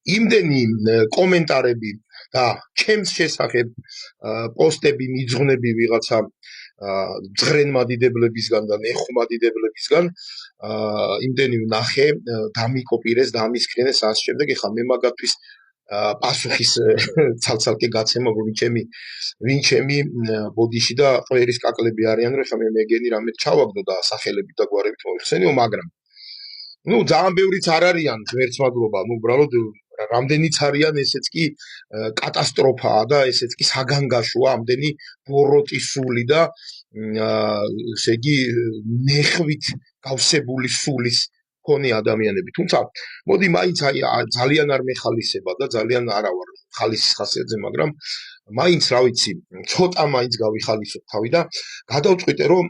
იმდენი კომენტარები და ჩემს შესახებ პოსტები მიძღვნები ვიღაცა ძღრენმადიდებლებისგან და ნეხუმადიდებლებისგან იმდენი ვნახე დამიკოპირეს და ამისქნეს ასე შემდეგ ეხლა მე მაგათთვის პასუხის ცალ-ცალკე გაცემა ვინ ჩემი ბოდიში და ყველის კაკლები არიან რომ ეხლა მე მეგენი რამე ჩავაგდო და სახელებით და გვარებით მოიხსენიო მაგრამ ну ძალიან ბევრიც არ არიან ღმერთსმადლობა ну უბრალოდ რამდენიც არიან ესეც კი კატასტროფაა და ესეც კი საგანგაშოა ამდენი ბოროტი სული და ესე იგი ნეხვით გავსებული სულის ქონი ადამიანები თუმცა მოდი მაინც ძალიან არ მეხალისება და ძალიან არა ვარ ხალისის ხასიათზე მაგრამ მაინც რა ვიცი ცოტა მაინც გავიხალისო თავი და გადავწყვიტე რომ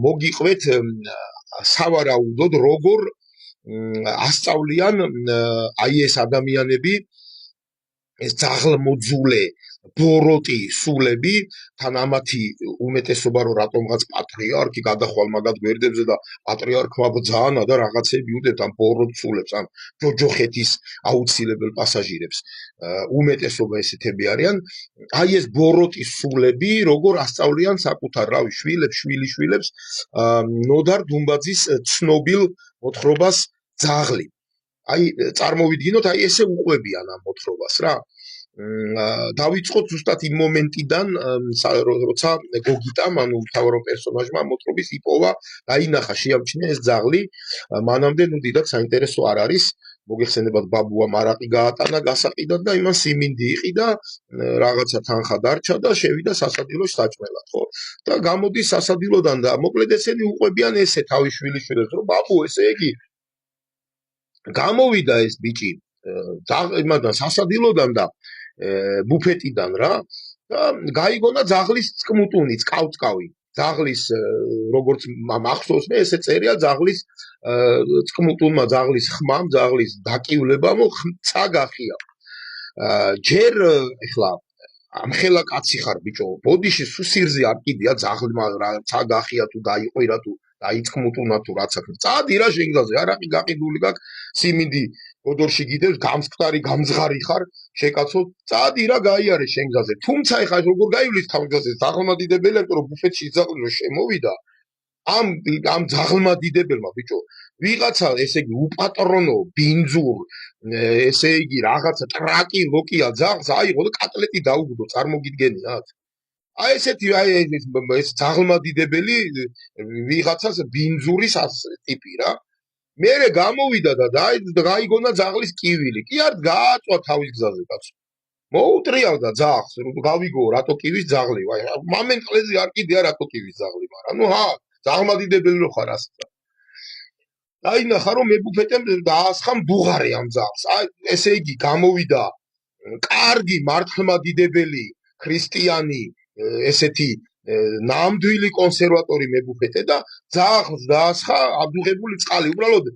მოგიყვეთ სავარაუდოდ როგორ ასწავლიან აი ეს ადამიანები ეს ძაღლმოძულე ბოროტი სულები თან ამათი უმეტესობა რომ რატომღაც პატრიარქი გადახვალ მაგათ გვერდებზე და პატრიარქმა ბძანა და რაღაცები უდევთ ამ ბოროტ სულებს ამ ჯოჯოხეთის აუცილებელ პასაჟირებს უმეტესობა ესეთები არიან აი ეს ბოროტი სულები როგორ ასწავლიან საკუთარ რავი შვილებს ნოდარ დუმბაძის ცნობილ მოთხრობას ძაღლი აი წარმოვიდგინოთ აი ესე უყვებიან ამ მოთხრობას რა დავიწყოთ ზუსტად იმ მომენტიდან როცა გოგიტამ ანუ მთავარ პერსონაჟმა მოთხრობის იპოვა დაინახა შეამჩნია ეს ძაღლი მანამდე ნუ დიდად საინტერესო არ არის მოგეხსენებათ ბაბუამ არაყი გაატანა გასაყიდად და იმან სიმინდი იყიდა რაღაცა თანხა დარჩა და შევიდა სასადილოში საჭმელად ხო და გამოდის სასადილოდან და მოკლედ ესენი უყვებიან ესე თავის შვილიშვილებს რომ ბაბუ ესე იგი გამოვიდა ეს ბიჭი იმადან სასადილოდან და ბუფეტიდან რა და გაიგონა ძაღლის წყმუტუნი წყავ-წყავი ძაღლის როგორც მახსოვს მე ესე წერია ძაღლის წყმუტუნმა ძაღლის ხმამ ძაღლის დაკივლება ცა გახია ჯერ ეხლა ამხელა კაცი ხარ ბიჭო ბოდიში სუსირზე არ კიდია ძაღლმა ცა გახია თუ დაიყვირა თუ დაიწყმუტუნა თუ რაცა წადი რა შენგზაზე არაყი გაყიდული გაქვს სიმინდი გოდორში გიდევს გამსკვარი გამძღარი ხარ შეკაცო წადი რა გაიარე შენგზაზე თუმცა ეხლა როგორ გაივლის თავგზაზე ძაღლმადიდებელია იმიტომ რომ ბუფეტში ძაღლი რო შემოვიდა ამ ძაღლმადიდებელმა ბიჭო ვიღაცა ესე იგი უპატრონო ბინძურ ესე იგი რაღაცა ტრაკი ლოკია ძაღლს აიღო და კატლეტი დაუგდო წარმოგიდგენიათ აი ესეთი აი ეს ძაღლმადიდებელი ვიღაცას ბინძურის ტიპი რა მერე გამოვიდა და გაიგონა ძაღლის კივილი კი არ გააწვა თავის გზაზე კაცო მოუტრიალდა ძაღლს გავიგო რატო კივის ძაღლი ვაი მომენტლეზე არ კიდია რატო კივის ძაღლი მაგრამ ნუ ძაღლმადიდებელი რო ხარ ასე დაინახა რომ მებუფეტემ დაასხამ ბუღარი ამ ძაღლს აი ესე იგი გამოვიდა კარგი მართლმადიდებელი ქრისტიანი ესეთი ნამდვილი კონსერვატორი მებუფეტე და ძაღლს დაასხა ადუღებული წყალი უბრალოდ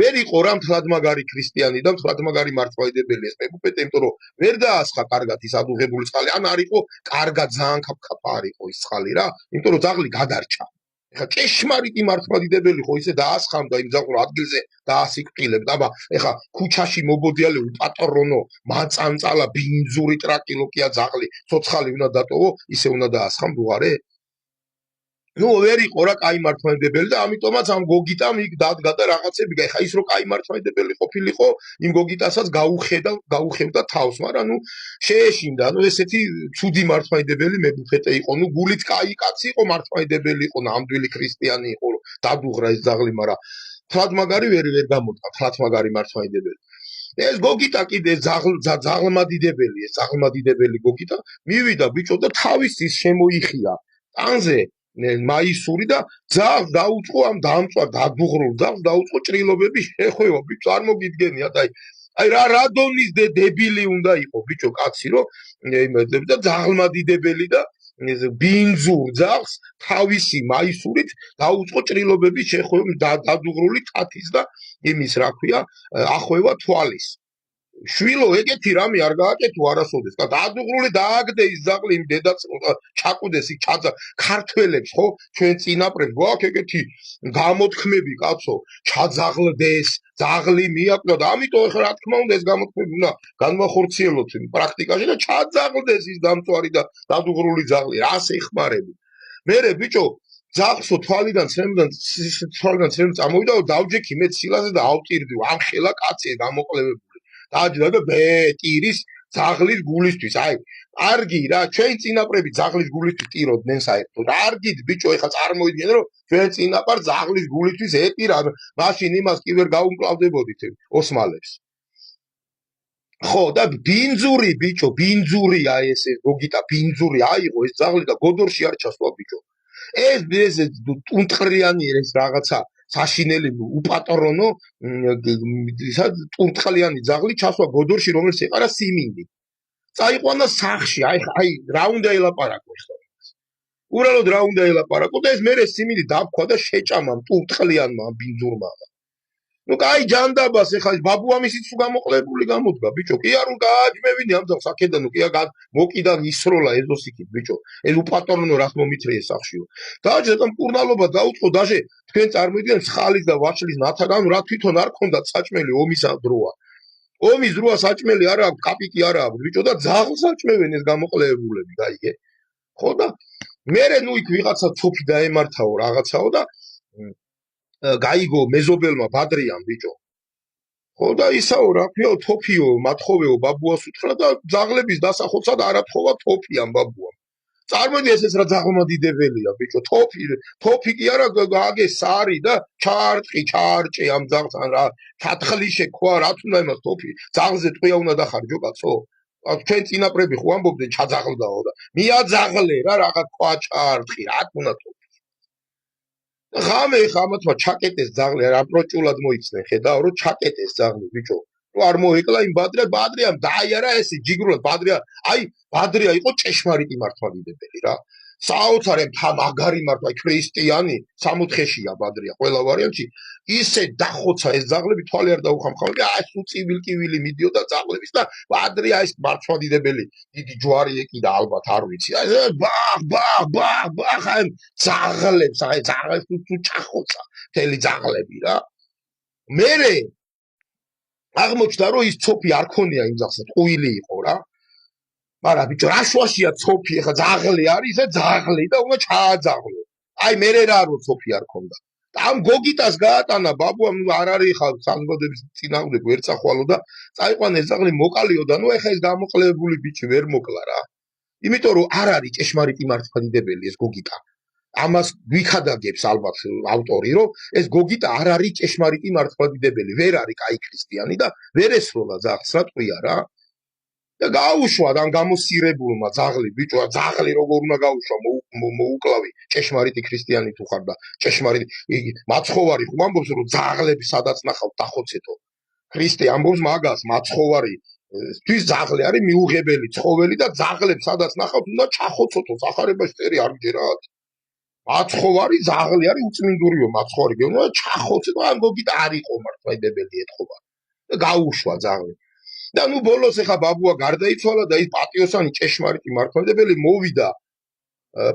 ვერ იყო რა მთლად მაგარი ქრისტიანი და მთლად მაგარი მართლმადიდებელი ეს მებუფეტე იმიტომ რომ ვერ დაასხა კარგად ის ადუღებული წყალი ან არ იყო კარგად ძალიან ქაფქაფა არ იყო ის წყალი რა იმიტომ რომ ძაღლი გადარჩა ეხა ჭეშმარიტი მართლმადიდებელი ხო ისე დაასხამდა იმ ძაღლ ადგილზე დაასიკპილებდა აბა ეხა ქუჩაში მობოდიალე უპატრონო მაწანწალა ბინძური ტრაკილოკია ძაღლი ცოცხალი უნდა დატოვო ისე უნდა დაასხამ ბუღარე ნუ ვერ იყო რა კაი მართლმადიდებელი და ამიტომაც ამ გოგიტამ იქ დადგა და რაღაცები ეხა ის რო კაი მართლმადიდებელი ყოფილიყო იმ გოგიტასაც გაუხევდა თავს მაგრამ ნუ შეეშინდა ნუ ესეთი ცუდი მართლმადიდებელი მებუფეტე იყო ნუ გულით კაი კაცი იყო მართლმადიდებელი იყო ნამდვილი ქრისტიანი იყო დადუღრა ეს ძაღლი მაგრამ თლად მაგარი ვერ გამოდგა თლად მაგარი მართლმადიდებელი ეს გოგიტა კიდე ძაღლმადიდებელი ეს ძაღლმადიდებელი გოგიტა მივიდა ბიჭო და თავის ის შემოიხია ტანზე მაისური და ძაღლს დაუწყო ამ დამწვა დადუღრულ ძაღლს დაუწყო ჭრილობები შეხვევა ბიჭო არ მოგიდგენიათ აი რა დონის დებილი უნდა იყო ბიჭო კაცი რომ და ძაღლმადიდებელი და ბინძურ ძაღლს თავისი მაისურით დაუწყო ჭრილობები შეხვევა დადუღრული თათის და იმის რა ქვია ახვევა თვალის შვილო ეგეთი რამე არ გააკეთო არასოდეს და დაადუღრული დააგდე ის ძაღლი იმ დედაც ჩაკუდეს იქ ჩაძა ქართველებს ხო ჩვენ წინაპრებს გვაქვს ეგეთი გამოთქმები კაცო ჩაძაღლდეს ძაღლი მიაკვდა და ამიტომ ახლა რა თქმა უნდა ეს გამოთქმები უნდა განვახორციელოთ პრაქტიკაში და ჩაძაღლდეს ის დამწვარი და დაადუღრული ძაღლი რას ეხმარები მერე ბიჭო ძაღლსო თვალიდან ცრემლიდან წამოვიდა და დავჯექი მე ცილაზე და ავტირდი ამხელა კაცი გამოყლევებული დააჯდა და ბეტირის ძაღლის გულისთვის აი კარგი რა ჩვენ წინაპრები ძაღლის გულისთვის ტიროდნენ საერთოდ კარგით ბიჭო ეხა წარმოიდგინე რომ ჩვენ წინაპარ ძაღლის გულისთვის ეტირა მაშინ იმას კი ვერ გაუმკლავდებოდით ოსმალებს ხო და ბინძური ბიჭო ბინძური აი ეს გოგიტა ბინძური აიღო ეს ძაღლი და გოდორში არ ჩასვა ბიჭო ეს ტუნტყრიანი ეს რაღაცა საშინელი უპატრონო ტურტყლიანი ძაღლი ჩასვა გოდორში რომელიც ეყარა სიმინდი წაიყვანა სახში აი რა უნდა ელაპარაკო ხო უბრალოდ რა უნდა ელაპარაკო და ეს მერე სიმინდი დაფქვა და შეჭამა ტურტყლიანმა ბინძურმა ну кай ჯანდაბას ეხლა ბაბუამისიც თუ გამოყლებული გამოდგა ბიჭო კი არ უნდა გააჯმევინი ამ ძაღლს აქედან ნუ კი მოკიდა ისროლა ეზოსიკით ბიჭო ეს უპატრონო რას მომიწრიეს სახშიო დააჯდა და მკურნალობა დაუწყო დაჟე თქვენ წარმოიდგინეთ ხალის და ვაშლის ნათაგან რა თვითონ არ ქონდა საჭმელი ომის დროა ომის დროა საჭმელი არა აქვს კაპიკი არა აქვს ბიჭო და ძაღლს საჭმევენ ეს გამოყლეებულები გაიგე ხო და მერე ნუ იქ ვიღაცა ცოფი დაემართაო რაღაცაო და გაიგო მეზობელმა ბადრიან ბიჭო ხო და ისაო რა ქვიო თოფიო მათხოვეო ბაბუას უთხრა და ძაღლების დასახოცად არ ათხოვა თოფიან ბაბუამ წარმოიდგინე ეს რა ძაღლმადიდებელია ბიჭო თოფი კი არა აგე სარი და ჩაარჭე ამ ძაღლს ან რა ჩათხლიში ქვა რა თუნდა იმას თოფი ძაღლზე ტყვია უნდა დახარჯო კაცო ჩვენ წინაპრები ხო ამბობდნენ ჩაძაღლდაო და მიაძაღლე რა რაღაც ქვა ჩაარჭი რა თუნდა ღამე ხამათმა ჩაკეტეს ძაღლი რა პროჭულად მოიცნენ ხედავ რომ ჩაკეტეს ძაღლი ბიჭო თუ არ მოეკლა იმ ბადრიამ დაიარა ეს ჯიგრულად ბადრია იყო ჭეშმარიტი მართლმადიდებელი რა საოცარი მაგარი მართლა ქრისტიანი სამოთხეშია ბადრია ყველა ვარიანტში ისე დახოცა ეს ძაღლები თვალი არ დაუხამხამებია ეს უწივილკივილი მიდიოდა ძაღლების და ბადრია ეს მართლმადიდებელი დიდი ჯვარი ეკიდა ალბათ არ ვიცი ბახ ძაღლებს თუ ჩახოცა მთელი ძაღლები რა მერე აღმოჩნდა რომ ის ცოფი არ ქონია იმ ძაღლს ტყუილი იყო რა მაგრამ ბიჭო რა შუაშია ცოფი ეხა ძაღლი არის და ძაღლი და უნდა ჩააძაღლო აი მერე რა რო ცოფი არ ქონდა და ამ გოგიტას გაატანა ბაბუამ არ არის ხალხ საზოგადოების წინააღმდეგ ვერ წახვალო და წაიყვანა ეს ძაღლი მოკალიო და ნუ ეხა ეს გამოყლებული ბიჭი ვერ მოკლა რა იმიტომ რომ არ არის ჭეშმარიტი მართლმადიდებელი ეს გოგიტა ამას გვიქადაგებს ალბათ ავტორი რომ ეს გოგიტა არ არის ჭეშმარიტი მართლმადიდებელი ვერ არის კაი ქრისტიანი და ვერ ესროლა ძაღლს რა ტყვია რა და გაუშვა ამ გამოსირებულმა ძაღლი ბიჭო ძაღლი როგორ უნდა გაუშვა მოუკლავი ჭეშმარიტი ქრისტიანი თუ ხარ და ჭეშმარიტი იგი მაცხოვარი ხომ ამბობს რომ ძაღლები სადაც ნახავთ დახოცეთო ქრისტე ამბობს მაგას მაცხოვარი თვის ძაღლი არის მიუღებელი ცხოველი და ძაღლებს სადაც ნახავთ უნდა ჩახოცოთო სახარებაში წერი არ მჯერათ მაცხოვარი ძაღლი არის უწმინდურიო მაცხოვარი გეუბნება ჩახოცეთო ამ გოგიტა არ იყო მართლმადიდებელი ეთქობა და გაუშვა ძაღლი და ნუ ბოლოს ეხა ბაბუა გარდაიცვალა და ის პატიოსანი ჭეშმარიტი მართლმადიდებელი მოვიდა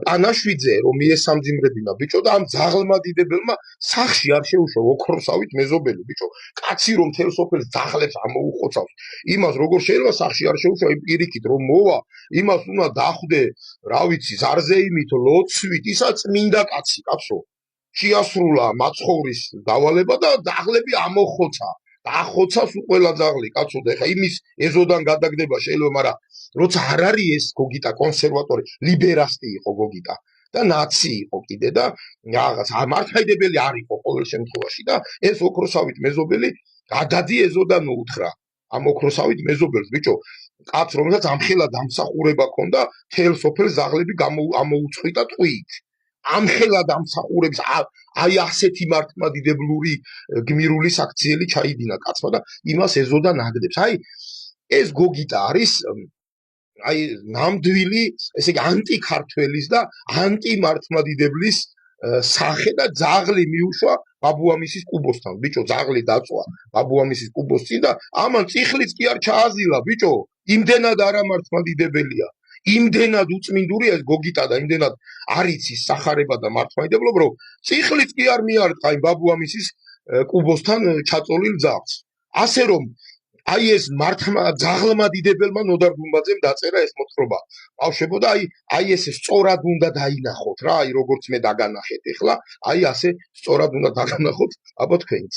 პანაშვიძე რომ მიესამძიმრებინა ბიჭო და ამ ძაღლმადიდებელმა სახში არ შეუშვა ოქროსავით მეზობელი ბიჭო კაცი რომ თელ სოფელს ძაღლებს ამოუხოცავს იმას როგორ შეიძლება სახში არ შეუშვა იმ პირიქით რომ მოვა იმას უნდა დახვდე რა ვიცი ზარზეიმით ლოცვით ისა წმინდა კაცი კაცო შეასრულა მაცხოვრის დავალება და ძაღლები ამოხოცა ახოცავს ყველა ძაღლი კაცო და ეხა იმის ეზოდან გადაგდება შეიძლება მაგრამ როცა არ არის ეს გოგიტა კონსერვატორი ლიბერასტი იყო გოგიტა და ნაცი იყო კიდე და რაღაც მართლმადიდებელი არ იყო ყოველ შემთხვევაში და ეს ოქროსავით მეზობელი გადადი ეზოდან უთხრა ამ ოქროსავით მეზობელს ბიჭო კაც რომელსაც ამხელა დამსახურება ქონდა თელ სოფელს ძაღლები ამოუწყვიტა ტყვით ამხელა დამსახურებს აი ასეთი მართლმადიდებლური გმირული საქციელი ჩაიდინა კაცმა და იმას ეზოდან აგდებს აი ეს გოგიტა არის აი ნამდვილი ესე იგი ანტიქართველის და ანტიმართლმადიდებლის სახე და ძაღლი მიუშვა ბაბუამისის კუბოსთან. ბიჭო, ძაღლი დაწვა ბაბუამისის კუბოს წინ და ამან წიხლიც კი არ ჩააზილა, ბიჭო. იმდენად არამართლმადიდებელია. იმდენად უწმინდურია ეს გოგიტა და იმდენად არ იცის სახარება და მართლმადიდებლობა, რომ წიხლიც კი არ მიარტყა იმ ბაბუამისის კუბოსთან ჩაწოლილ ძაღლს. ასე რომ აი ეს ძაღლმადიდებელმა ნოდარ გუმბაძემ დაწერა ეს მოთხრობა. ბავშვებო და აი ესე სწორად უნდა დაინახოთ რა, აი როგორც მე დაგანახეთ ეხლა, აი ასე სწორად უნდა დაგანახოთ აბა თქვენიც.